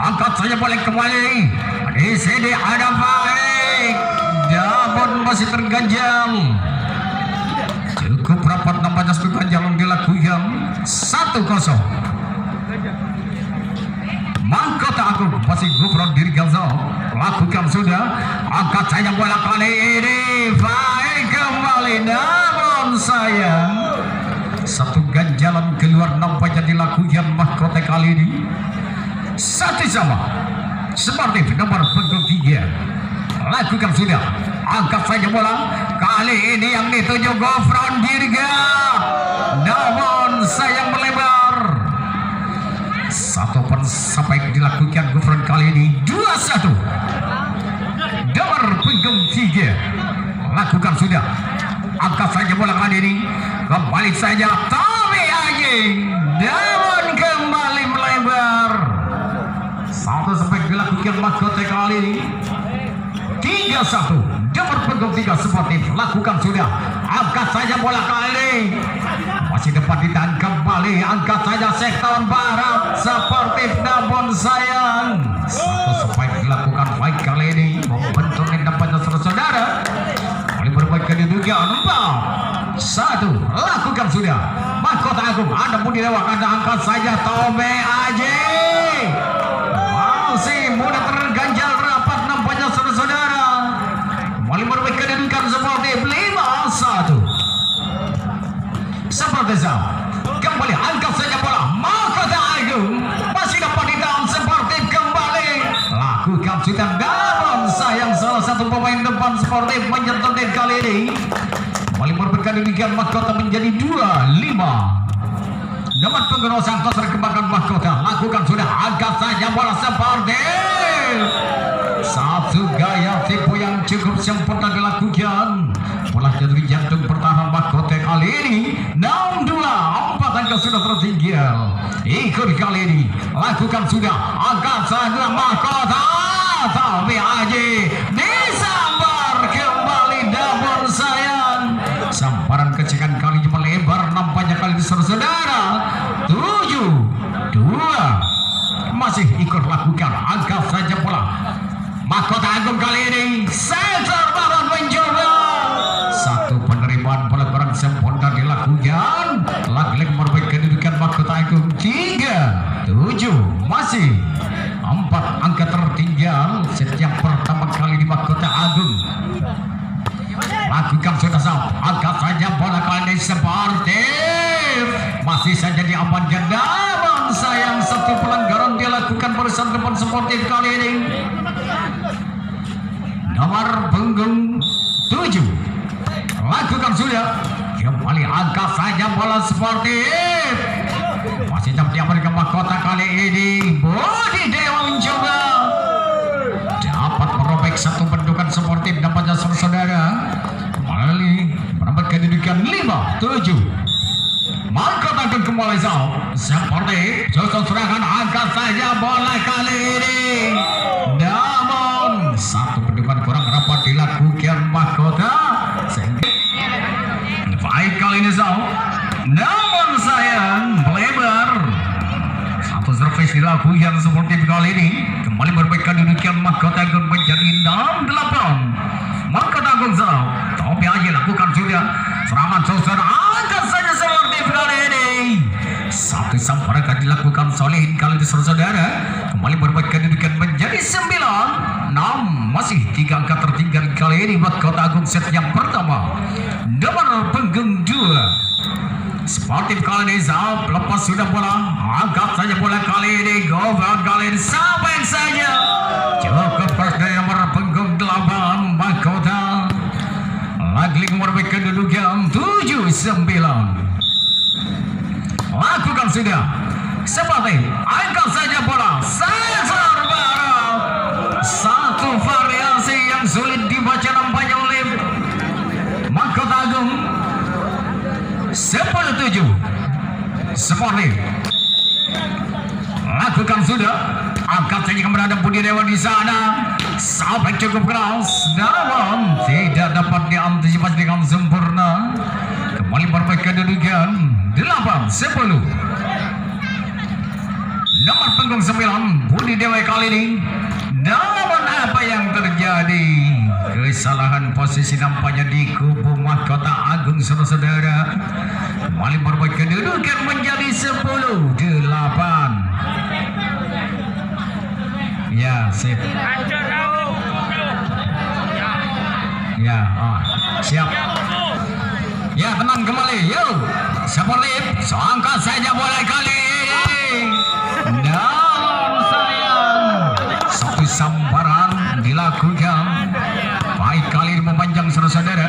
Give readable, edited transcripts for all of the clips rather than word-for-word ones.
Angkat saja boleh kembali. Di sini ada baik. Namun masih terganjal. Cukup rapat nampaknya keganjalan dilakukan 1-0. Mahkota Agung masih gubernur diri Galzal. Lakukan sudah. Angkat saja bola kali ini. Baik kembali. Namun sayang. Satu ganjalan keluar nampaknya dilakukan mahkota kali ini. 1-1. Sportif nomor punggung 3. Lakukan sudah. Angkat saja bola. Kali ini yang dituju Gofron Dirga. Namun sayang melebar. Satu pun sampai dilakukan Gofron kali ini. 2-1. Nomor punggung 3. Lakukan sudah. Angkat saja bola kali ini. Kembali saja Tommy Aji. Namun kembali melebar. Satu sampai dilakukan mahkota kali ini. 3-1. Nomor punggung 3 Sportif. Lakukan sudah. Angkat saja bola kali ini. Masih dapat ditahan kembali. Angkat saja sektor barat Sportif. Namun sayang. Satu sampai dilakukan baik kali ini. Membentuk dapatnya saudara. Kali berbaik kedudukan 4-1. Lakukan sudah. Mahkota Agung. Ada pun dilewat. Anda angkat saja Tommy Aji. Masih mudah terganjal rapat nampaknya saudara-saudara. Kembali berbaik kedudukan Sportif 5-1. Seperti itu. Kembali angkat saja bola. Mahkota Agung masih dapat ditahan Sportif kembali. Lakukan sudah. Namun sayang salah satu pemain depan Sportif menyentuh kali ini. Kembali berbaik kedudukan mahkota menjadi 2-5. Nomor punggung Santos terkembangkan mahkota. Lakukan sudah. Angkat saja bola Sportif. Satu gaya tipu yang cukup sempurna dilakukan. Bola dari jantung pertahanan mahkota kali ini 6-2. 4 angka sudah tertinggal. Ikut kali ini. Lakukan sudah. Angkat saja mahkota. Tommy Aji disambar kembali. Namun sayang. Samparan kecekan kali ini melebar nampaknya kali ini saudara. 7-2. Masih ikut lakukan. Angkat saja bola. Mahkota Agung kali ini sektor barat mencoba. Satu penerimaan bola kurang sempurna dilakukan. Lagi-lagi merubah kedudukan mahkota Agung 3-7. Masih 4 angka tertinggal setiap pertama kali di mahkota Agung. Lakukan sudah sah. Angkat saja bola kali ini Sportif. Masih saja diamankan. Namun sayang satu pelanggaran dilakukan barisan depan Sportif kali ini. Nomor punggung 7. Lakukan sudah. Kembali angkat saja bola Sportif. Masih dapat diamankan mahkota kali ini. Budi Dewa mencoba. Dapat merobek satu bentukan Sportif dapatnya saudara. Kembali menambah kedudukan 5-7. Mahkota akan kembali Sportif. Susun serangan. Angkat saja bola kali ini. Namun satu bentukan kurang rapat dilakukan mahkota. Baik kali ini namun sayang melebar. Satu servis dilakukan Sportif kali ini. Kembali berbaik kedudukan mahkota Agung menjadi 6-8. Mahkota Agung Tommy Aji lakukan sudah. Serangan saudara. Angkat saja Sportif kali ini. Satu samparan akan dilakukan Solihin kali ini saudara. Kembali berbaik kedudukan menjadi 9-6. Masih 3 angka tertinggal kali ini mahkota Agung set yang pertama. Nomor punggung 2 Sportif kali ini lepas sudah bola. Angkat saja bola kali ini. Gofron kali ini sampai saja. Cukup pas dari nomor punggung 8 mahkota. Lagi memperbaiki kedudukan 7-9. Lakukan sudah. Sportif angkat saja bola. Sektor barat. Satu variasi yang sulit dibaca nampaknya oleh mahkota Agung. 10-7. Sportif lakukan sudah. Angkat saja kepada Budi Dewa di sana. Sampai cukup keras. Namun tidak dapat diantisipasi dengan sempurna. Kembali berbaik kedudukan 8-10. Nomor punggung 9 Budi Dewa kali ini. Namun apa yang terjadi? Kesalahan posisi nampaknya di kubu Mahkota Agung saudara-saudara. Kembali berbuat kedudukan menjadi 10-8. Ya, sip. Ya, siap. Ya, tenang kembali. Yuk, sportif. Angkat saja bola kali ini. Dan sayang, satu sambaran dilakukan. Baik kali ini memanjang saudara-saudara.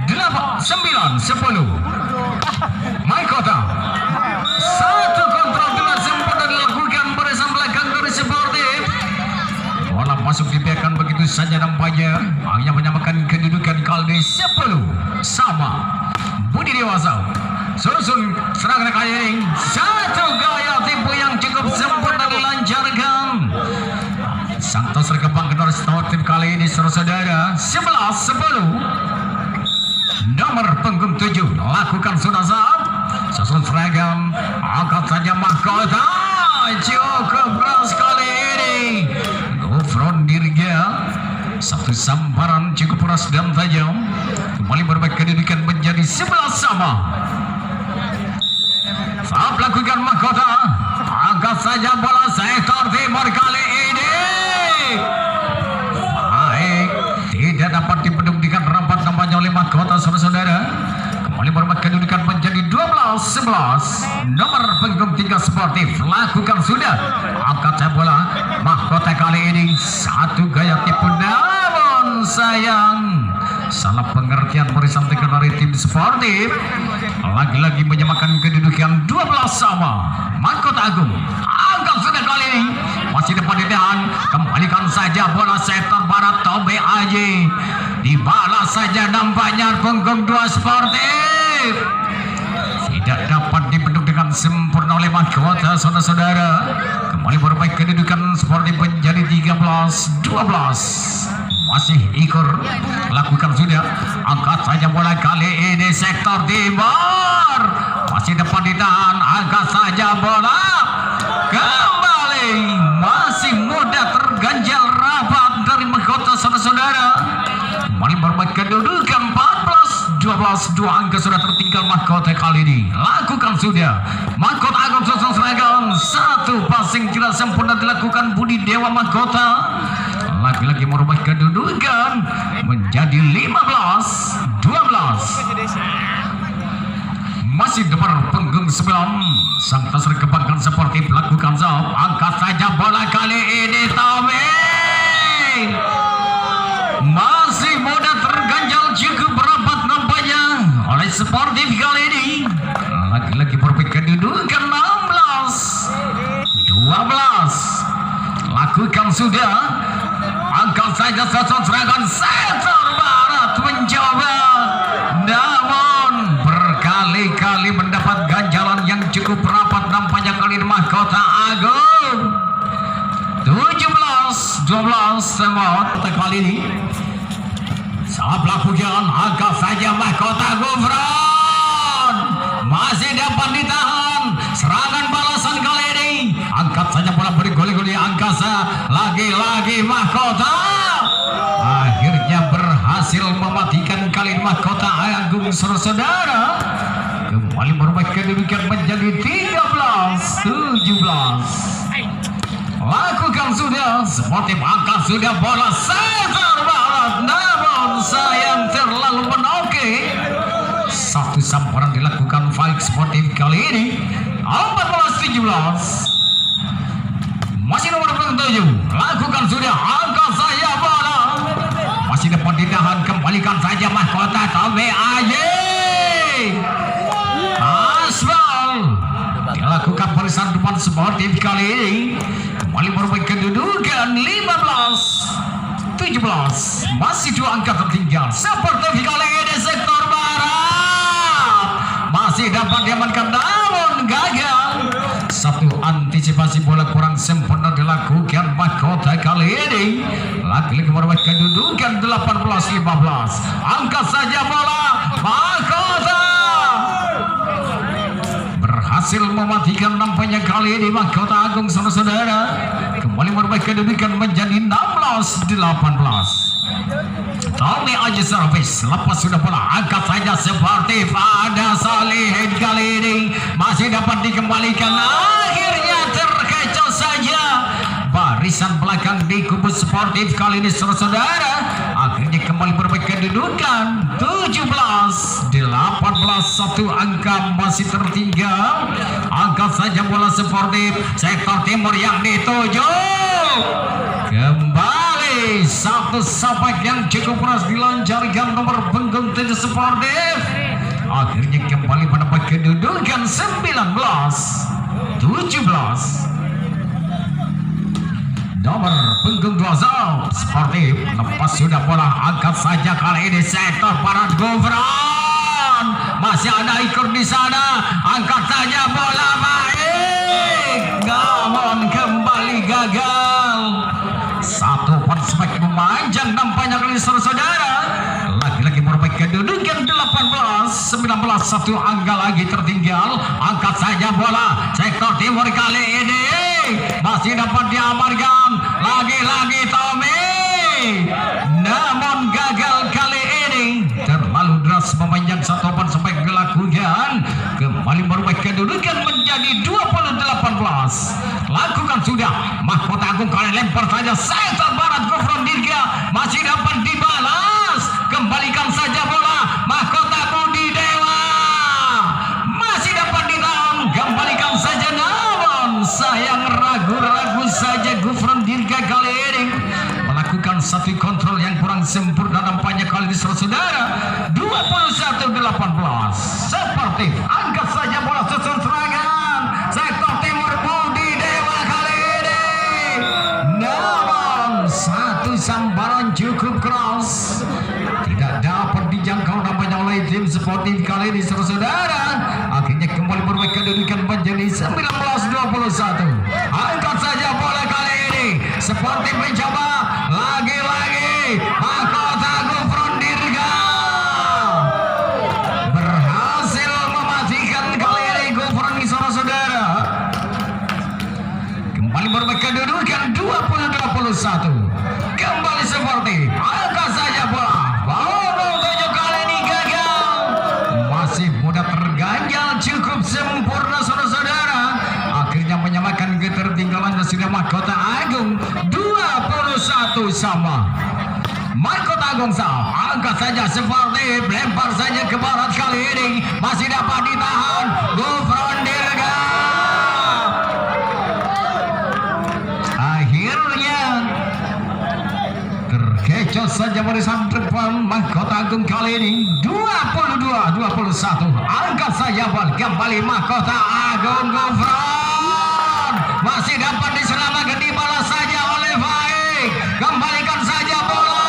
8, 9, 10. Mahkota. Satu kontrol dengan sempurna dilakukan barisan belakang dari sportif. Bola masuk dibiarkan begitu saja nampaknya. Hanya menyamakan kedudukan kali 10 sama. Budi Dewasa susun serangan kali ini. Satu gaya tipu yang cukup sempurna dilancarkan. Santos berkembang ke nomor sportif kali ini saudara-saudara. 11-10. Nomor punggung 7 lakukan sudah saat. Susun seragam. Angkat saja Mahkota. Cukup keras kali ini. Gufron Dirga. Satu sambaran cukup keras dan tajam. Kembali berbaik kedudukan menjadi 11 sama. Saat lakukan Mahkota. Angkat saja bola sektor timur kali ini. Baik. Tidak dapat dibendung rapat nampaknya oleh Mahkota saudara-saudara. Kembali berbaik kedudukan menjadi 12-11. Nomor punggung 3 sportif lakukan sudah. Angkat saja bola. Mahkota kali ini satu gaya tipu namun sayang. Salah pengertian barisan tekan dari tim sportif. Lagi-lagi menyamakan kedudukan 12 sama. Mahkota Agung angkat sudah kali ini. Masih depan ditahan. Kembalikan saja bola sektor barat Tobe Aji. Dibalas saja nampaknya punggung 2 sportif. Tidak dapat dibendung dengan sempurna oleh Mahkota saudara-saudara. Kembali berbaik kedudukan sportif menjadi 13-12. Masih Ikur lakukan sudah. Angkat saja bola kali ini sektor timur. Masih depan ditahan. Angkat saja bola. Kembali masih mudah terganjal rapat dari Mahkota saudara-saudara. Kembali berbaik kedudukan 14-12. 2 angka sudah tertinggal Mahkota kali ini. Lakukan sudah. Mahkota Agung susun seragam. Satu passing tidak sempurna dilakukan Budi Dewa Mahkota. Lagi-lagi merubah kedudukan menjadi 15-12. Masih depan punggung 9. Sang tas kebanggaan sportif lakukan zap. Angkat saja bola kali ini Tommy. Masih mudah terganjal cukup rapat nampaknya oleh sportif kali ini. Lagi-lagi merubah kedudukan 16-12. Lakukan sudah. Angkat saja susun serangan sektor barat mencoba. Namun berkali-kali mendapat ganjalan yang cukup rapat nampaknya kali ini Mahkota Agung. 17-12 semua kali ini. Saat lakukan angkat saja Mahkota Gufron. Masih dapat ditahan. Serangan balasan kali ini. Angkat saja bola beri goli-goli angkasa. Lagi-lagi Mahkota. Akhirnya berhasil mematikan kali Mahkota Agung saudara. Kembali berubah kedudukan menjadi 13-17. Lakukan sudah. Sportif angkat sudah bola sektor barat. Namun sayang terlalu menoke. Satu sambaran dilakukan Faik Sportif kali ini. 14-17. Masih nomor 7. Lakukan sudah. Angkat saya bola. Masih depan ditahan. Kembalikan saja Mahkota Tommy Aji. Aspal. Dilakukan barisan depan sportif kali ini. Kembali berubah kedudukan 15-17. Masih 2 angka tertinggal. Sportif kali ini sektor barat. Masih dapat diamankan namun gagal. Satu antisipasi bola kurang sempurna dilakukan Mahkota kali ini. Lagi-lagi merubah kedudukan 18-15. Angkat saja bola Mahkota. berhasil mematikan nampaknya kali ini Mahkota Agung saudara-saudara kembali merubah kedudukan menjadi 16-18. Tommy Aji servis lepas sudah bola angkat saja seperti pada Salihin kali ini masih dapat dikembalikan akhirnya terkecoh saja barisan belakang di kubu sportif kali ini saudara-saudara akhirnya kembali berbaik kedudukan 17-18 satu angka masih tertinggal angkat saja bola sportif sektor timur yang dituju kembali satu sapak yang cukup keras dilancarkan nomor punggung 7 sportif akhirnya kembali mendapat kedudukan 19-17 nomor punggung 2 sportif lepas sudah bola angkat saja kali ini sektor barat Gufron masih ada ikut di sana angkat saja bola baik namun kembali gagal satu perspek memanjang nampaknya kali saudara lagi-lagi merubah kedudukan 18-19 satu angka lagi tertinggal angkat saja bola sektor timur kali ini masih dapat diamankan lagi-lagi Tommy namun gagal kali ini terlalu deras memanjang satu perspek dilakukan kembali merubah kedudukan menjadi 20-18 lakukan sudah Mahkota Agung kali lempar saja sektor barat Gufron Dirga masih dapat dibalas kembalikan saja bola Mahkota Budi Dewa masih dapat ditahan kembalikan saja namun sayang ragu-ragu saja Gufron Dirga kali ini melakukan satu kontrol yang kurang sempurna nampaknya kali ini saudara 21-18 seperti angkat saja bola susun serangan sektor timur Budi Dewa kali ini namun satu sambaran cukup keras tidak dapat dijangkau nampaknya oleh tim sportif kali ini saudara akhirnya kembali berubah kedudukan menjadi 19-21 angkat saja bola kali ini seperti mencoba lagi-lagi Mahkota Gufron Dirga berhasil mematikan kali ini Gufron saudara kembali berubah kedudukan 20-21 kembali seperti angkat saja bola Bawang 7 kali ini gagal masih mudah terganjal cukup sempurna saudara-saudara akhirnya menyamakan ketertinggalan dan sudah Mahkota Agung 21 sama Mahkota Agung sama angkat saja seperti lempar saja ke barat kali ini masih dapat ditahan Gufron Dirga akhirnya terkecoh saja barisan depan Mahkota Agung kali ini 22-21 angkat saja bola kembali Mahkota Agung Gufron masih dapat diselamatkan dibalas saja oleh baik kembalikan saja bola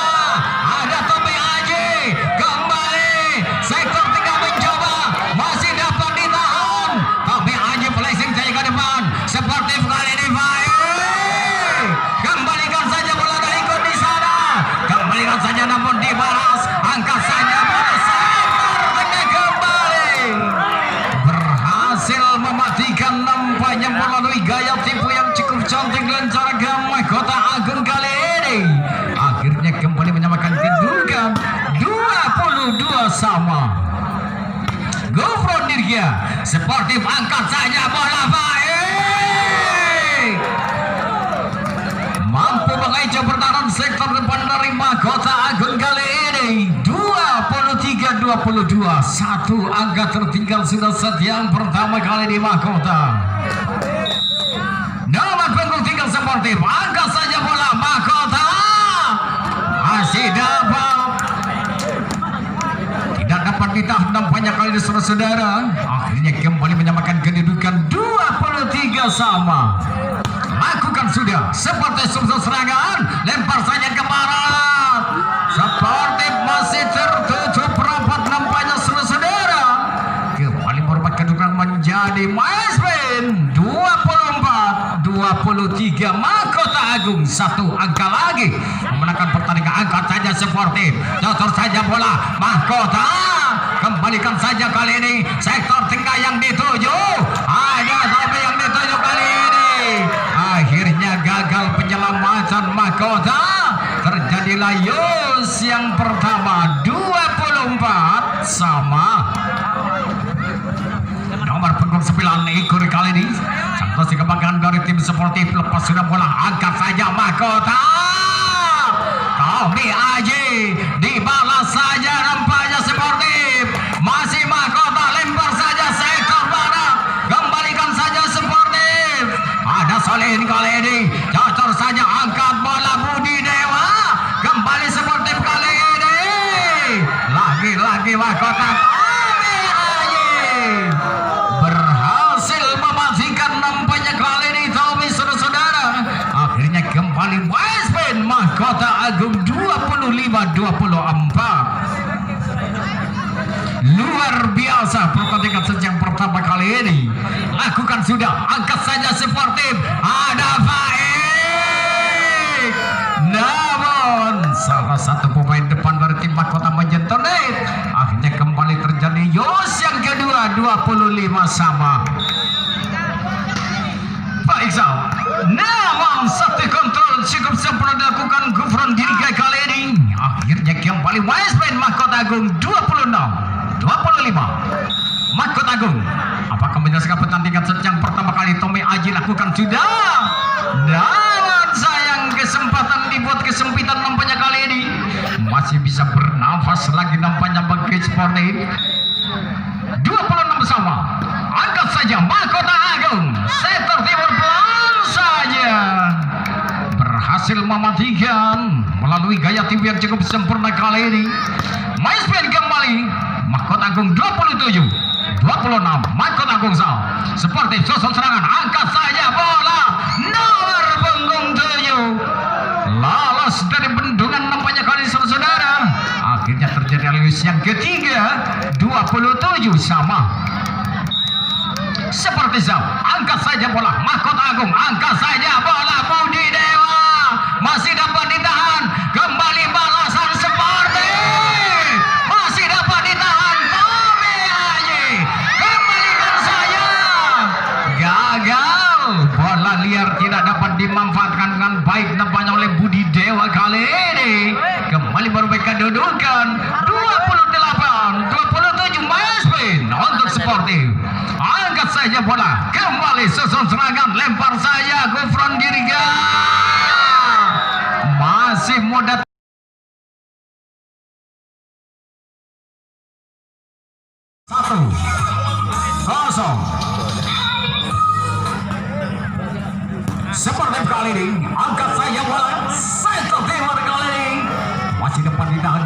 ada Tommy Aji kembali sektor tengah mencoba masih dapat ditahan Tommy Aji flashing saja ke depan seperti kali ini baik kembalikan saja bola dari ikut di sana kembalikan saja namun dibalas angkat saja bola sektor tengah kembali berhasil mematikan nampaknya melalui gaya tipu yang cukup cantik dan cara Mahkota Agung kali ini akhirnya kembali menyamakan kedudukan 22 sama Gufron Dirga sportif angkat saja bola baik mampu mengejar pertahanan sektor depan dari Mahkota Agung kali ini 23-22 satu angka tertinggal sudah set yang pertama kali di Mahkota nomor punggung 3 sportif angkat saja bola Mahkota masih dapat tidak dapat ditahan nampaknya kali ini saudara akhirnya kembali menyamakan kedudukan 23 sama lakukan sudah seperti susun serangan lempar saja ke barat sportif masih tertutup rapat nampaknya saudara kembali merubah kedudukan menjadi Maespin 24-23 Mahkota Agung satu angka lagi memenangkan pertandingan angkat saja sportif tutur saja bola Mahkota kembalikan saja kali ini sektor tengah yang dituju mahkota. Terjadilah Yus yang pertama 24 sama. Nomor punggung 9 Igor kali ini Santos dikembangkan dari tim sportif. Lepas sudah bola, angkat saja mahkota. Tommy Aji dibalas saja, nampaknya sportif. Masih mahkota, lempar saja sektor barat, kembalikan saja sportif. Ada Solin kali ini, cocor saja, angkat bola Budi Dewa, kembali sportif kali ini. Lagi-lagi mahkota Tommy Aji berhasil mematikan, nampaknya kali ini Tommy, saudara-saudara. Akhirnya kembali Westman mahkota Agung 25-24. Luar biasa pertandingan sejak pertama kali ini. Lakukan sudah, angkat saja sportif. Ada Faik, namun salah satu pemain depan dari tim mahkota menyentuh net. Akhirnya kembali terjadi Yos yang kedua 25 sama. Pak Iqbal, namun satu kontrol cukup sempurna dilakukan Gufron Dirga kali ini. Akhirnya kembali Westman mahkota Agung 26-25. Mahkota Agung, apakah menyelesaikan pertandingan sejak pertama kali Tommy Aji lakukan sudah? Namun sayang kesempatan dibuat kesempitan, nampaknya kali ini masih bisa bernafas lagi, nampaknya bagi sportif. 26 sama. Angkat saja mahkota Agung, setter timur pelan saja berhasil mematikan melalui gaya TV yang cukup sempurna kali ini. Maispen kembali mahkota Agung 27-26. Mahkota Agung Sal seperti susun serangan, angkat saja bola nomor punggung 7 lolos dari bendungan, nampaknya kali saudara. Akhirnya terjadi Lewis yang ketiga 27 sama. Seperti Zau, angkat saja bola mahkota Agung, angkat saja bola Budi Dewa, masih dapat ditahan, kembali balasan seperti masih dapat ditahan Tommy Aji, kembalikan saja, gagal, bola liar tidak dapat dimanfaatkan dengan baik nampaknya oleh Budi Dewa kali ini. Kembali berubah kedudukan 28-27 Maspin untuk sportif. Angkat saja bola, kembali susun serangan, lempar saja Gufron Dirga, masih muda. Satu kosong. Sportif kali ini, angkat saja bola, setter timur kali ini masih depan ditahan.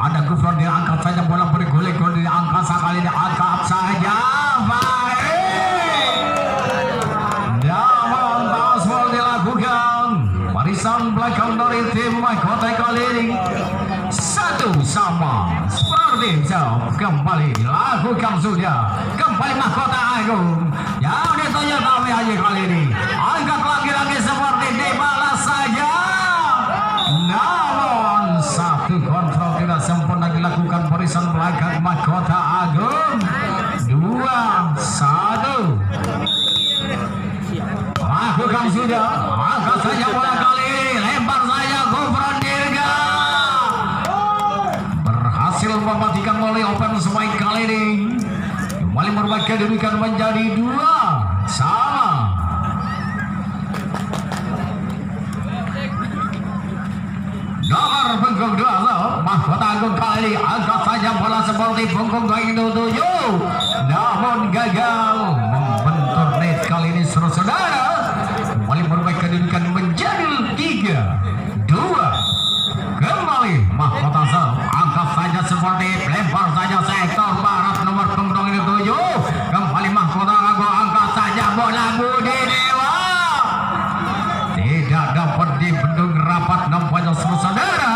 Ada Gufron, dia angkat saja bola, berguling-guling, diangkat sekali, diangkat saja baik. Namun tasbol dilakukan barisan belakang dari tim mahkota kali ini. Satu sama. Sportif kembali lakukan sudah, kembali mahkota Agung yang ditanya Tommy Aji kali ini. Angkat lagi-lagi seperti dibalas saja. Namun satu kontrol tidak sempurna dilakukan barisan belakang mahkota Agung 2-1. Lakukan sudah, angkat saja bola kali ini, lempar saja Gufron Dirga, berhasil mematikan oleh open smite kali ini. Kembali merubah kedudukan menjadi 2 sama. Nomor punggung 2 mahkota Agung kali ini, angkat saja bola seperti punggung 27, namun gagal membentur net kali ini saudara. Kembali merubah kedudukan menjadi 3-2. Kembali mahkota Sel, angkat saja seperti lempar saja sektor barat nomor punggung 7. Kembali mahkota Agung, angkat saja bola Budi Dewa, tidak dapat dibendung rapat, nampaknya saudara.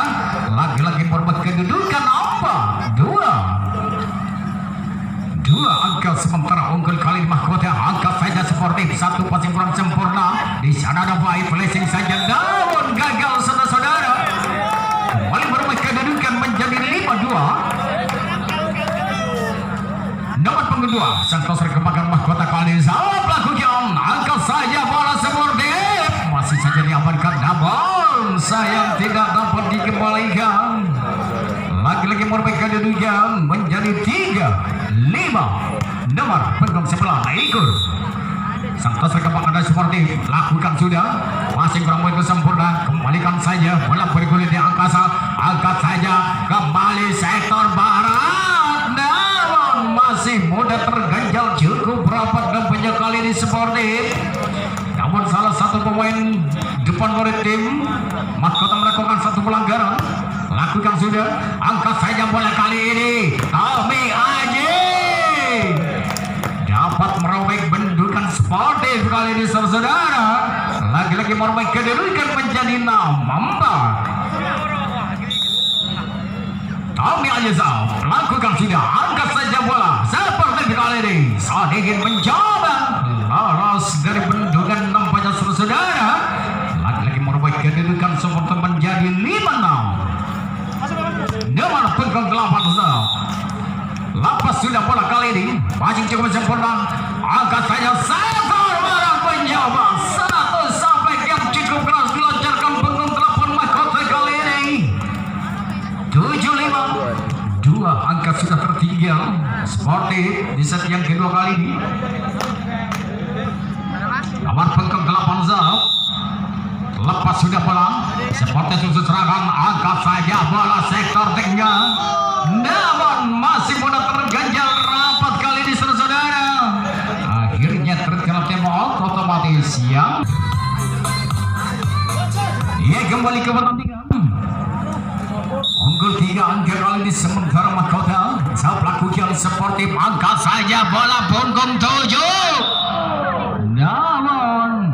Lagi-lagi merubah kedudukan apa? 2 angka sementara unggul kali ini mahkota. Angkat saja sportif, satu passing kurang sempurna. Di sana ada baik flashing saja, namun gagal saudara. Kembali merubah kedudukan menjadi 5-2. Nomor punggung 2 Santos dikembangkan mahkota kali ini. Salah pelakunya, angkat saja bola sportif, masih saja diamankan double. namun sayang tidak dapat dikembalikan. Lagi-lagi merbaikan kedudukan menjadi 3-5. Nomor punggung sebelah ikut. Sang tos rekam ada sportif lakukan sudah masih kurang begitu sempurna, kembalikan saja bola bergulir di angkasa, angkat saja kembali sektor barat, namun masih mudah terganjal cukup rapat nampaknya kali ini sportif. Namun salah satu pemain depan dari tim Mahkota melakukan satu pelanggaran, lakukan sudah, angkat saja bola kali ini Tommy Aji dapat merobek bendukan sportif kali ini saudara. Lagi-lagi merobek kedudukan menjadi 6-4. Tommy Ajizal lakukan sudah, angkat saja bola seperti kali ini saat ingin mencoba lolos dari bendukan nampaknya saudara. Lagi-lagi merobek kedudukan seperti menjadi 5-6. Nomor punggung 8 lapas sudah bola kali ini masih cukup sempurna, angkat saja sektor barat mencoba satu sampai yang cukup keras dilancarkan punggung 8 mahkota kali ini 7-5. 2 angka sudah tertinggal sportif di set yang kedua kali ini. Nomor punggung 8 Zal lepas sudah bola seperti susu serangan, angkat saja bola sektor tengah, namun masih mudah terganjal rapat kali ini saudara. Akhirnya terkena tembok otomatis yang ia kembali ke pertandingan. Unggul 3 angka kali ini sementara mahkota saat lakukan sportif, angkat saja bola punggung 7, namun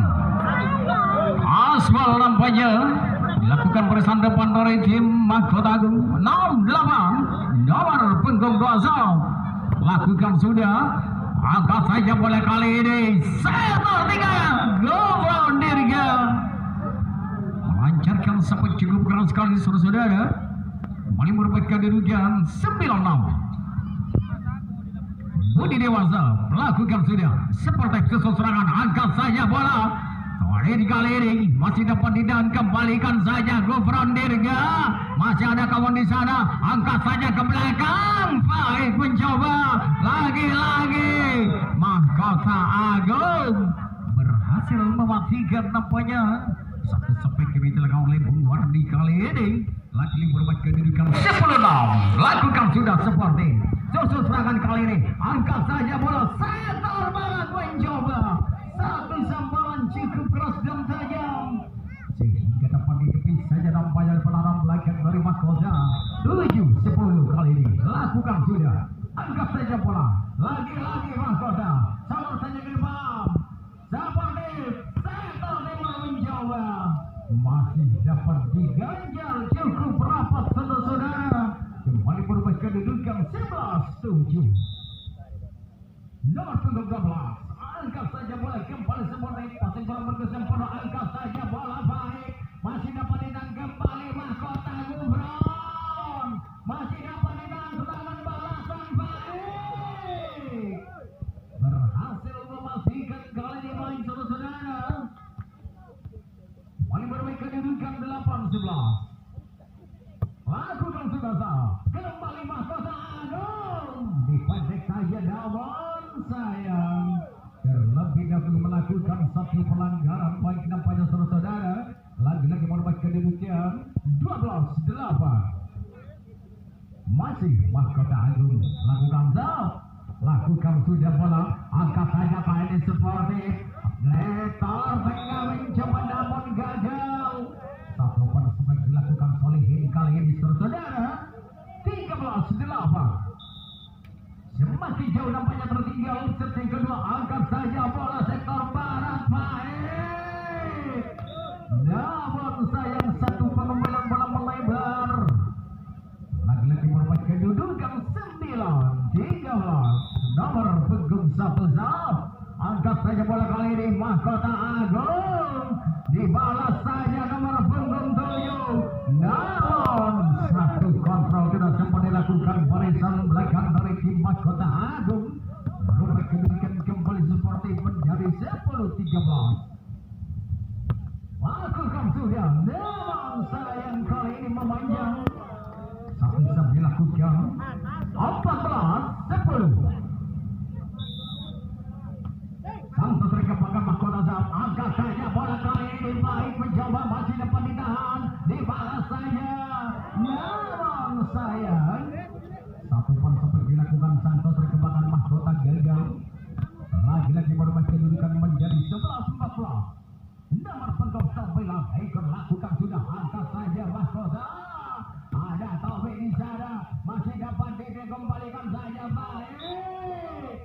aswal nampaknya dilakukan barisan depan dari tim Mahkota Agung 6-8. Nomor punggung 2 Zal lakukan sudah, angkat saja bola kali ini sektor 3 gol Dirga melancarkan sampai cukup keras sekali saudara. Kembali merupakan kedudukan 9-6. Budi Dewasa melakukan sudah seperti susun serangan, angkat saja bola di kali ini masih dapat didang, kembalikan saja Gufron Dirga, masih ada kawan di sana, angkat saja ke belakang. Faik mencoba lagi-lagi, Mahkota Agung berhasil mematikan nampaknya satu sampai ke belakang oleh Bung Wardi kali ini. Lagi berbuat kedudukan 10-6. Lakukan sudah seperti susun serangan kali ini, angkat saja bola sektor barat mencoba satu sambaran cukup keras dan tajam sehingga dapat ditepis saja nampaknya penanam belakang dari Mahkota 7-10 kali ini. Lakukan sudah, angkat saja bola lagi-lagi Mahkota sama saja ke depan seperti sektor timur mencoba, masih dapat diganjal cukup rapat saudara. Kembali berubah kedudukan 11-7. Nomor punggung 12 angkat saja bola kembali seperti passing bola berkesempurnaan, angkat saja bola baik, masih dapat didang kembali Mahkota Gufron, masih dapat didang serangan balasan baik, berhasil memastikan kali ini main saudara. Kembali bermain kedudukan 8-11. Lakukan sudah kembali Mahkota Agung dipendek saja, namun sayang terlebih dahulu melakukan satu pelanggaran baik nampaknya saudara. Lagi-lagi merubah kedudukan 12-8. Masih Mahkota Agung lakukan lakukan sudah bola, angkat saja kali ini seperti letar tengah mencoba namun gagal. Satu pun sempat dilakukan Solihin kali ini saudara. 13-8. Semakin jauh nampaknya tertinggal set yang kedua, angkat saja bola sektor barat baik, namun sayang satu pengembangan bola melebar. Lagi-lagi merubah kedudukan 9-13. Nomor punggung 1 Zal angkat saja bola kali ini Mahkota Agung, dibalas saja nomor punggung 7, namun satu kontrol tidak sempat dilakukan barisan belakang dari tim Mahkota Agung. Merubah kedudukan kembali seperti menjadi 10-13. Lakukan sudah, namun memanjang. Satu bisa dilakukan 14-10. Sang putri kepakan mahkota Zam. Angkat saja bola kali ini baik mencoba masih dapat ditahan. Dibalas saja. Namun sayang. Satu pun seperti dilakukan sang putri kepakan mahkota gagal. Lagi-lagi berubah kedudukan menjadi 11-14. Nomor punggung 9 Ekor lakukan sudah. Angkat saja mahkota. Ada Taufik di sana. Masih dapat dikembalikan saja baik.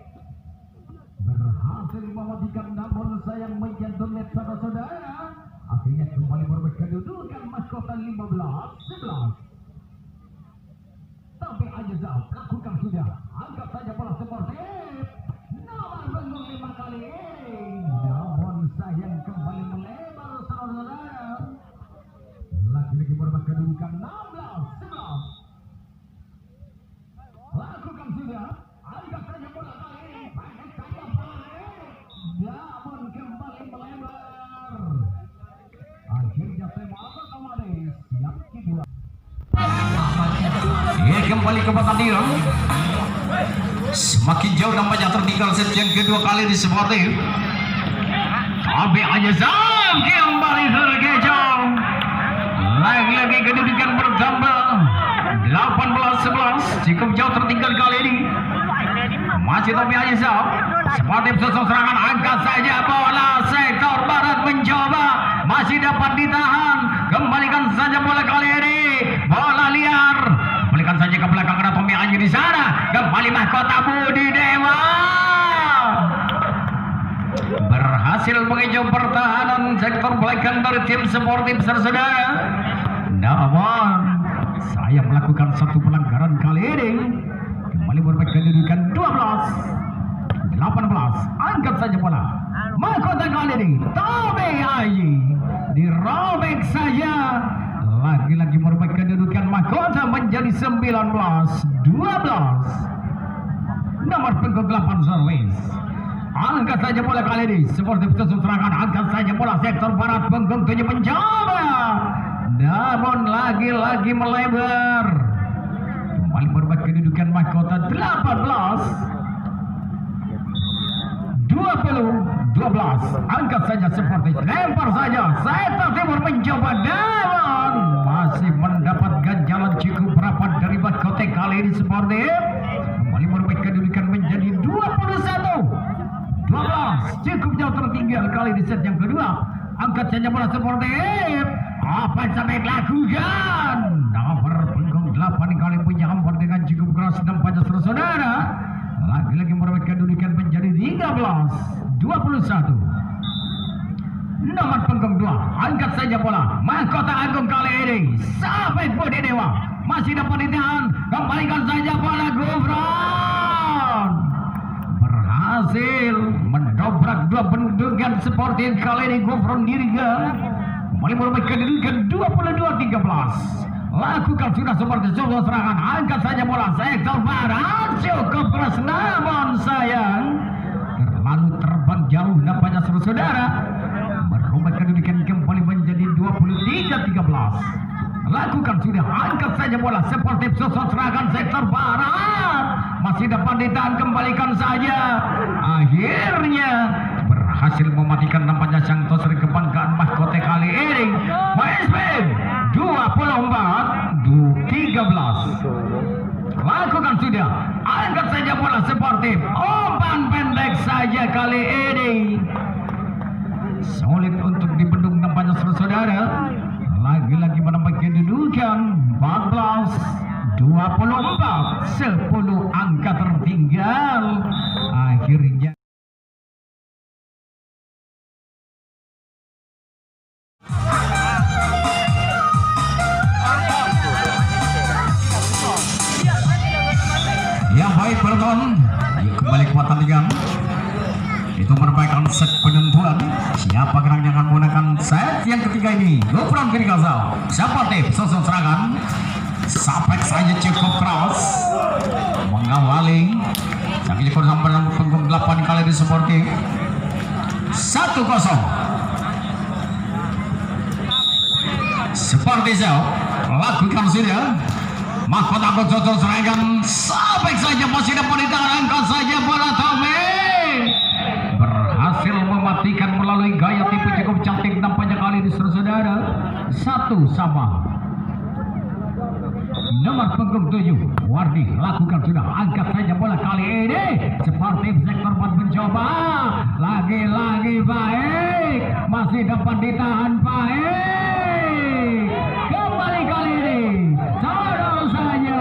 Berhasil mematikan namun sayang menyentuh net saudara-saudara. Akhirnya kembali berubah kedudukan mahkota 15-11. Tapi Ajazal lakukan sudah. Angkat saja bola sportif. Nomor punggung 5 kali ini. Namun sayang kembali melebar saudara-saudara. Lagi-lagi berubah kedudukan 16-11. Lakukan sudah. Angkat saja bola kali ini. Pendek saja baik. Namun kembali melebar. Akhirnya tema otomatis siap kedua. Ia kembali ke pertandingan. Semakin jauh nampaknya tertinggal set yang kedua kali di sportif. Tapi Ajazam kembali terkecoh. Lagi-lagi kedudukan bertambah 18-11. Cukup jauh tertinggal kali ini. Masih Tapi Ajazam. Sportif susun serangan. Angkat saja bola sektor barat mencoba. Masih dapat ditahan. Kembalikan saja bola kali ini. Bola liar. Kembalikan saja ke belakang ada Tommy Anji di sana. Kembali mahkota Budi Dewa. Berhasil mengejar pertahanan sektor belakang dari tim sportif saudara. Namun saya melakukan satu pelanggaran kali ini. Kembali berubah kedudukan 12-18. Angkat saja bola. Mahkota kali ini Tommy Anji dirobek saja. Lagi-lagi merubah kedudukan mahkota menjadi 19-12. Nomor punggung 8 Service. Angkat saja bola kali ini. Sportif susun serangan. Angkat saja bola sektor barat punggung 7 mencoba. Namun lagi-lagi melebar. Kembali merubah kedudukan mahkota 18-12. Angkat saja Sportif. Lempar saja. Sektor timur mencoba. Namun masih mendapat ganjalan cukup rapat dari mahkota kali ini Sportif. Kembali merubah kedudukan menjadi 21-12. Cukup jauh tertinggal kali di set yang kedua. Angkat saja bola Sportif. Apa yang sampai dilakukan? Nomor punggung 8 kali punya hampir dengan cukup keras nampaknya saudara. Lagi-lagi merubah kedudukan menjadi 13-21. Nomor punggung 2. Angkat saja bola. Mahkota Agung kali ini. Sampai Budi Dewa. Masih dapat ditahan. Kembalikan saja bola Gufron. Berhasil mendobrak dua pendudukan sportif kali ini Gufron Dirga. Kembali merubah kedudukan 22-13. Lakukan sudah seperti sebuah serangan. Angkat saja bola sektor barat. Cukup keras namun sayang terlalu terbang jauh nampaknya saudara. Merubah kedudukan kembali menjadi 23-13. Lakukan sudah. Angkat saja bola Sportif susun serangan sektor barat. Masih dapat ditahan. Kembalikan saja. Akhirnya berhasil mematikan nampaknya sang tosri kebanggaan mahkota kali ini. Westman 24-13. Lakukan sudah. Angkat saja bola Sportif. Umpan pendek saja kali ini. Sulit untuk dibendung nampaknya saudara. Lagi-lagi menambah kedudukan 14-24. 10 angka tertinggal. Akhirnya ya baik penonton, kembali ke pertandingan. Itu merupakan set penentuan siapa gerak yang akan menggunakan set yang ketiga ini. Gufron Kirikazal Sportif susun serangan. Sampai saja cukup keras mengawali. Sakit kurang sampai punggung 8 kali di Sportif. 1-0 Sportif lakukan sudah. Mahkota bercocok serangan sampai saja masih dapat ditahankan saja bola Tommy berhasil mematikan melalui gaya tipu cukup cantik nampaknya kali ini saudara. 1-1. Nomor punggung 7 Wardi lakukan sudah, angkat saja bola kali ini Sportif sektor 4 mencoba lagi-lagi baik, masih dapat ditahan baik, kembali kali ini taruh saja,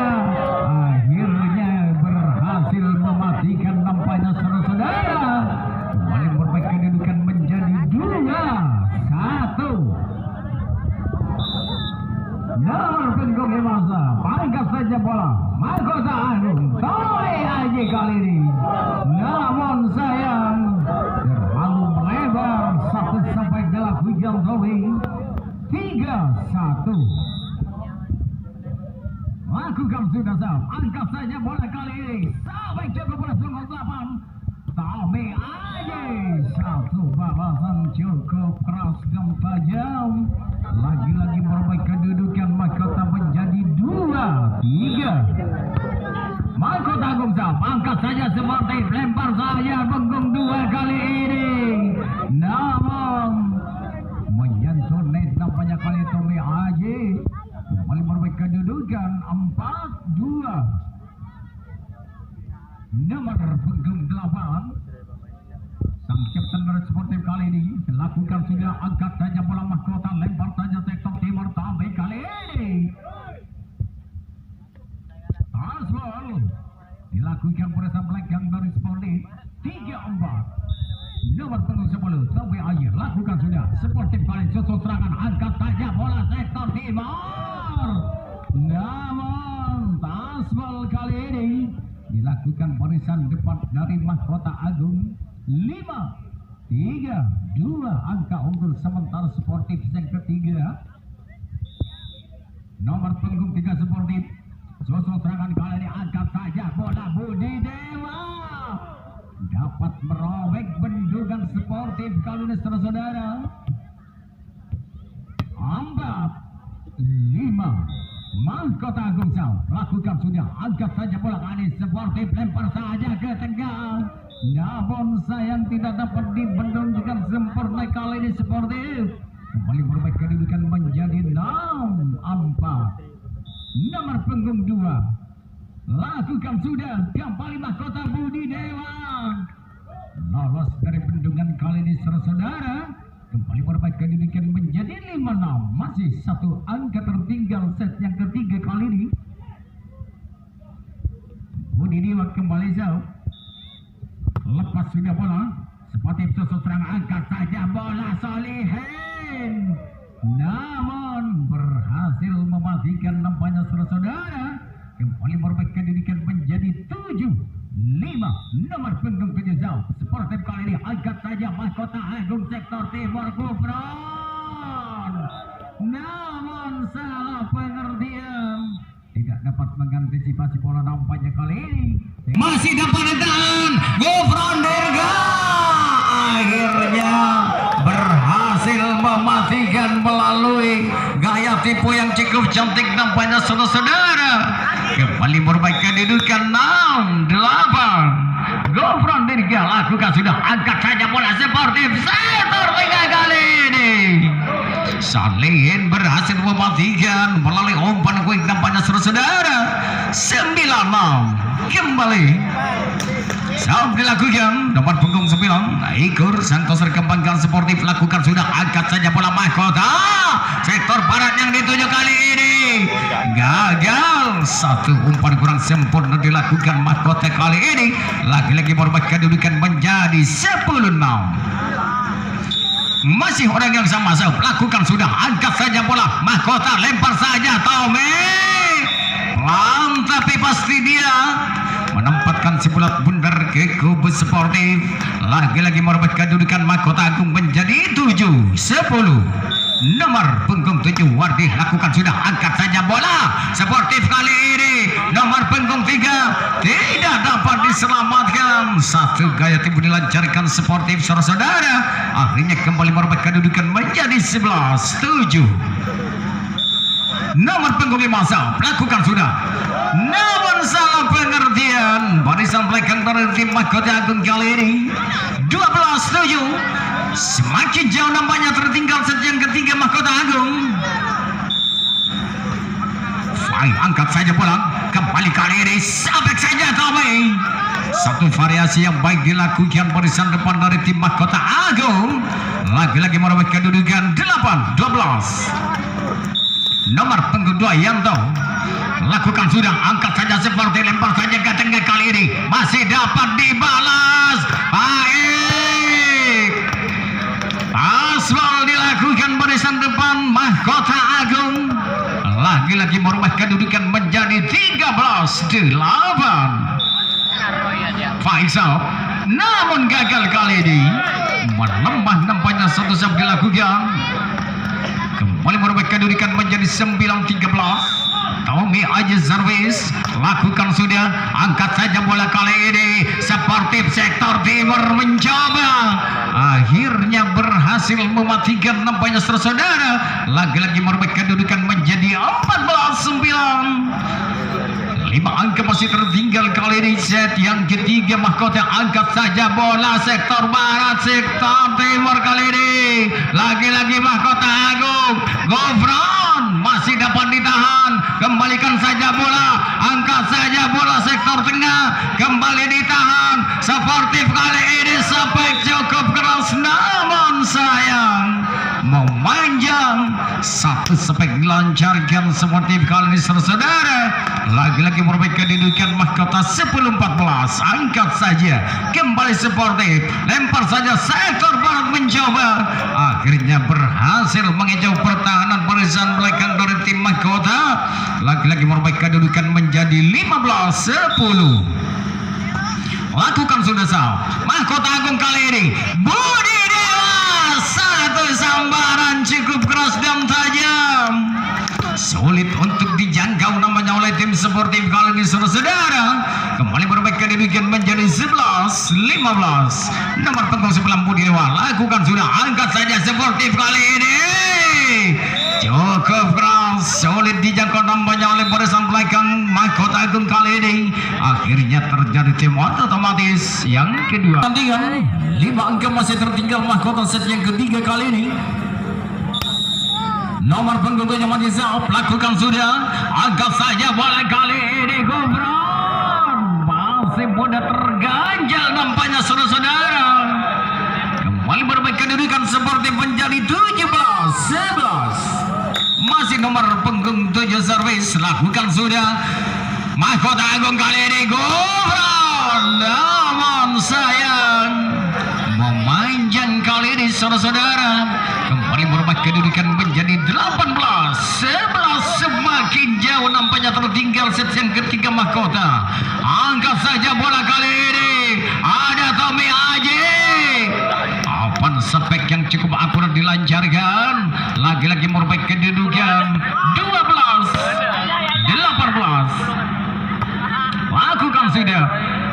akhirnya berhasil mematikan nampaknya saudara. Kembali memperbaiki kedudukan menjadi 2-1. Nomor punggung 5 angkat saja bola Mahkota Agung Tommy Aji kali ini, namun sayang terlalu melebar satu sampai gelap hujan Tommy. 3-1. Lakukan sudah sah, angkat saja bola kali ini sampai cukup bola punggung 8 Tommy Aji, satu balasan cukup keras dan tajam. Lagi-lagi memperbaiki kedudukan Mahkota menjadi 2-3. Mahkota Agung Sam angkat saja seperti lempar saja punggung 2 kali ini, namun menyentuh net nampaknya kali Tommy Aji. Kembali memperbaiki kedudukan 4-2. Nomor punggung 8 sang kapten sportif kali ini lakukan sudah, angkat saja bola Mahkota, lempar saja sektor timur Tommy kali ini. Asbol dilakukan presa belakang dari sportif. 3-4. Nomor punggung 10 Tommy Aji lakukan sudah, sportif kali susun serangan, angkat saja bola sektor timur, namun Asbol kali ini dilakukan barisan depan dari Mahkota Agung. 5-3, 2 angka unggul sementara sportif yang ketiga. Nomor punggung 3 sportif susun serangan kali ini, angkat saja bola Budi Dewa, dapat merobek bendungan sportif kali ini saudara. 4-5 Mahkota Agung Sam lakukan sudah, angkat saja bola kali ini sportif, lempar saja ke tengah, namun sayang tidak dapat dibendung dengan sempurna kali ini sportif. Kembali memperbaiki kedudukan menjadi 6-4. Nomor punggung 2 lakukan sudah, kembali Mahkota Budi Dewa lolos dari bendungan kali ini saudara. Kembali memperbaiki kedudukan menjadi 5-6, masih satu angka tertinggal set yang ketiga kali ini. Budi Dewa kembali jauh, lepas sudah bola sportif susun serangan, angkat saja bola Solihin, namun berhasil mematikan nampaknya saudara. Kembali memperbaiki kedudukan menjadi 7-5. Nomor punggung 7 jauh sportif kali ini, angkat saja Mahkota Agung sektor timur Gufron, namun salah pengertian, tidak dapat mengantisipasi bola nampaknya kali ini. Masih dapat ditahan Gufron Dirga, akhirnya berhasil mematikan melalui gaya tipu yang cukup cantik nampaknya saudara. Kembali memperbaiki kedudukan 6-8. Gufron Dirga lakukan sudah, angkat saja bola sportif sektor tengah kali ini. Salihin berhasil mematikan melalui umpan kuing nampaknya saudara. 9-6. Kembali saat dilakukan nomor punggung 9 Ikur Santos kembangkan sportif lakukan sudah, angkat saja bola Mahkota sektor barat yang dituju kali ini gagal, satu umpan kurang sempurna dilakukan Mahkota kali ini. Lagi-lagi memperbaiki kedudukan menjadi 10-6. Masih orang yang sama, lakukan sudah, angkat saja bola Mahkota, lempar saja Tommy pelan tapi pasti dia menempatkan si bulat bundar ke kubu sportif. Lagi-lagi memperbaiki kedudukan Mahkota Agung menjadi 7-10. Nomor punggung 7 Wardi lakukan sudah, angkat saja bola sportif kali ini. Nomor punggung 3 tidak dapat diselamatkan, satu gaya tipu dilancarkan sportif saudara. Akhirnya kembali memperbaiki kedudukan menjadi 11-7. Nomor punggung 5 Saud lakukan sudah. Namun salah pengertian, barisan belakang dari tim Mahkota Agung kali ini 12-7. Semakin jauh nampaknya tertinggal set yang ketiga Mahkota Agung. Fai angkat saja bola, kembali kali ini sabek saja Tommy. Satu variasi yang baik dilakukan barisan depan dari tim Mahkota Agung. Lagi-lagi merobek kedudukan 8-12. Nomor punggung 2 Yanto lakukan sudah, angkat saja seperti lempar saja ke tengah kali ini masih dapat dibalas. Baik, asbal dilakukan barisan depan Mahkota Agung. Lagi-lagi merubah kedudukan menjadi 13-8. Faisal namun gagal kali ini, menambah nampaknya satu sab dilakukan. Kembali merubah kedudukan menjadi 9-13. Tommy Aji servis lakukan sudah, angkat saja bola kali ini Sportif sektor timur mencoba, akhirnya berhasil mematikan nampaknya saudara. Lagi-lagi merubah kedudukan menjadi 14-9. 5 angka masih tertinggal kali ini set yang ketiga Mahkota. Angkat saja bola sektor barat sektor timur kali ini. Lagi-lagi Mahkota Agung. Gofron masih dapat ditahan. Kembalikan saja bola. Angkat saja bola sektor tengah. Kembali ditahan. Sportif kali ini sampai cukup keras namun sayang memanjang. Satu spek dilancarkan Sportif kali ini saudara. Lagi-lagi merubah kedudukan Mahkota 10-14. Angkat saja kembali Sportif, lempar saja sektor barat mencoba, akhirnya berhasil mengejar pertahanan barisan belakang dari tim Mahkota. Lagi-lagi merubah kedudukan menjadi 15-10. Lakukan sudah Saud. Mahkota Agung kali ini Budi Dewa, satu sambaran cukup keras dan tajam, sulit untuk dijangkau namanya oleh tim Sportif kali ini saudara. Kembali berubah kedudukan menjadi 11-15. Nomor punggung 9 Budi Dewa lakukan sudah, angkat saja Sportif kali ini cukup keras, sulit dijangkau namanya oleh barisan belakang Mahkota Agung kali ini. Akhirnya terjadi tim otomatis yang kedua. Tandingan 5 angka masih tertinggal Mahkota set yang ketiga kali ini. Nomor punggung 7 Mati Saud lakukan sudah, angkat saja bola kali ini Gofron masih mudah terganjal nampaknya saudara. Kembali berubah kedudukan seperti menjadi 17-11. Masih nomor punggung 7 servis lakukan sudah, Mahkota Agung kali ini Gofron namun sayang memanjang kali ini saudara. Kembali berubah kedudukan menjadi 18-11. Semakin jauh nampaknya tertinggal set yang ketiga Mahkota. Angkat saja bola kali ini ada Tommy Aji. Apan spek yang cukup akurat dilancarkan. Lagi-lagi merubah kedudukan 12-18. Lakukan sudah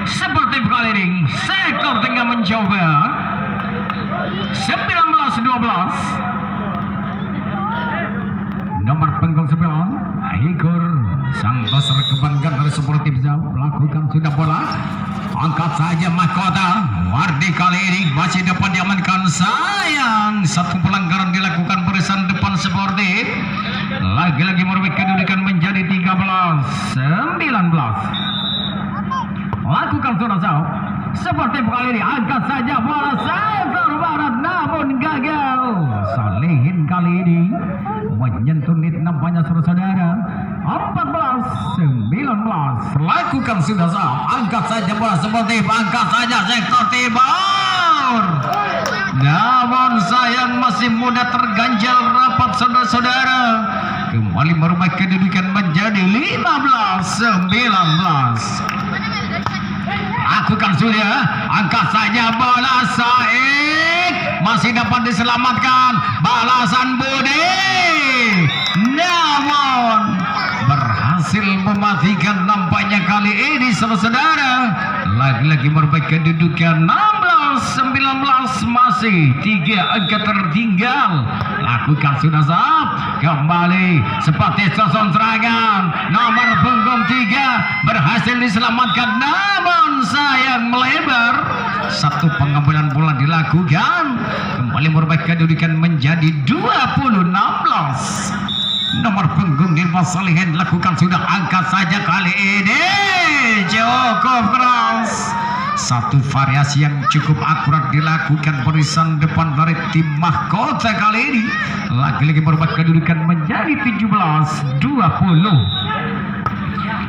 Sportif kali ini sektor tengah mencoba 19-12. Nomor punggung 9 Ikur Santos rekebankan dari Sportif Saud lakukan sudah bola, angkat saja Mahkota. Wardi kali ini masih dapat diamankan, sayang satu pelanggaran dilakukan barisan depan Sportif. Lagi-lagi merubah kedudukan menjadi 13-19. Lakukan sudah Saud. Sportif kali ini angkat saja bola sektor barat namun gagal. Salihin kali ini menyentuh net nampaknya saudara. 14-19. Lakukan sudah Saud. Angkat saja bola Sportif, angkat saja sektor timur. Namun sayang masih mudah terganjal rapat saudara-saudara. Kembali merubah kedudukan menjadi 15-19. Lakukan sudah, angkat saja bola Said, masih dapat diselamatkan balasan Budi, namun berhasil mematikan nampaknya kali ini saudara. Lagi-lagi merubah kedudukan 16-19. Masih masih 3 angka tertinggal. Lakukan sudah sap kembali seperti susun serangan nomor punggung 3 berhasil diselamatkan namun sayang melebar. Satu pengambilan bola dilakukan kembali merubah kedudukan menjadi 20-16. Nomor punggung di Salihin lakukan sudah angkat saja kali ini cukup keras. Satu variasi yang cukup akurat dilakukan barisan depan dari tim mahkota kali ini. Lagi-lagi merubah kedudukan menjadi 17-20.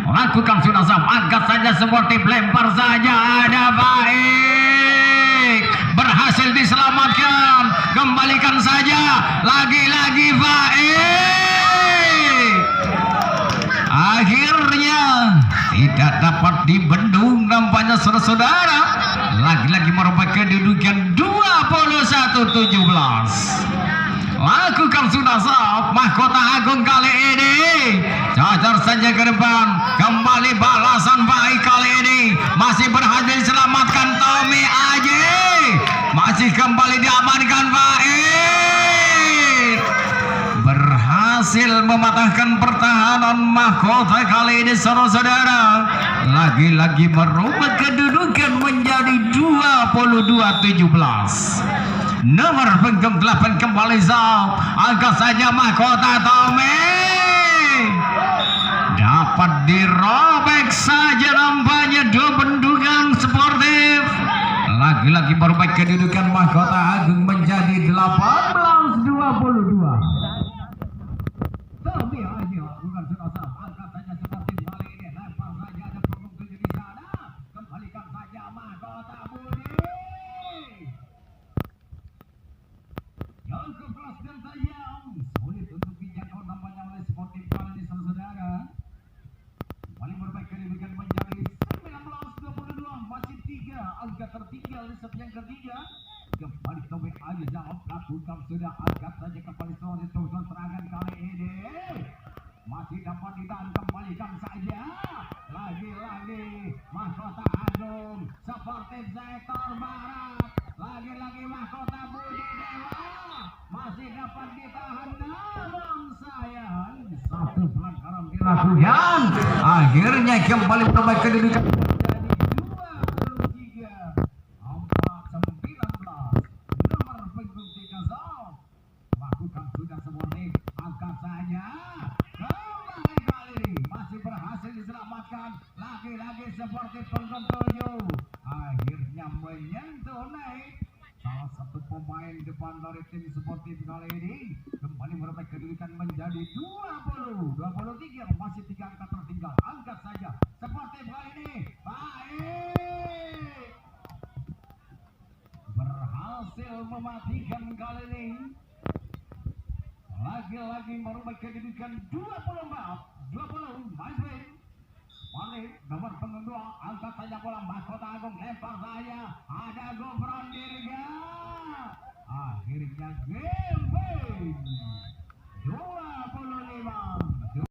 Lakukan sudah sap, angkat saja seperti lempar saja, ada baik berhasil diselamatkan, kembalikan saja lagi-lagi baik, akhirnya tidak dapat dibendung nampaknya saudara-saudara. Lagi-lagi merubah kedudukan 21-17. Lakukan sudah sap mahkota agung kali ini, cacar saja ke depan, kembali balasan baik kali ini, masih berhasil diselamatkan Tommy Aji, masih kembali diamankan baik, berhasil mematahkan pertahanan mahkota kali ini saudara-saudara. Lagi-lagi merubah kedudukan menjadi 22-17. Nomor punggung 8 kembali sap, angkat saja mahkota Tommy, dapat dirobek saja nampaknya dua bendukan sportif. Lagi-lagi merubah kedudukan mahkota agung menjadi 18-22. Tommy Aji lakukan sudah sap, angkat saja sportif kali ini, lempar saja ada punggung 7 di sana, kembalikan saja mahkota Budi. Yang keras dan tajam, sulit untuk dijangkau nampaknya oleh sportif kali ini saudara. Kembali berbaik kedudukan menjadi 19-22, masih 3 angka tertinggal di set yang ketiga. Kembali Tommy Aji jawab, lakukan sudah, angkat saja kembali sore susun serangan kali ini. Masih dapat ditahan, kembalikan saja. Lagi-lagi mahkota agung seperti sektor barat. Lagi-lagi mahkota Budi Dewa masih dapat ditahan namun sayang satu pelanggaran dilakukan. Akhirnya kembali berubah kedudukan menjadi 23-4-19. Nomor punggung 3 sap, lakukan sudah seperti angkat saja. Kembali kali ini masih berhasil diselamatkan. Lagi-lagi seperti punggung 7. Akhirnya menyentuh naik salah satu pemain depan dari tim sportif kali ini. Kembali merubah kedudukan menjadi 20-23, masih 3 angka tertinggal. Angkat saja seperti kali ini baik, berhasil mematikan kali ini. Lagi-lagi merubah kedudukan 24-20. Masih nomor punggung 2, angkat saja bola mahkota agung, lempar saja, ada Gofron Dirga. Akhirnya game 24-25.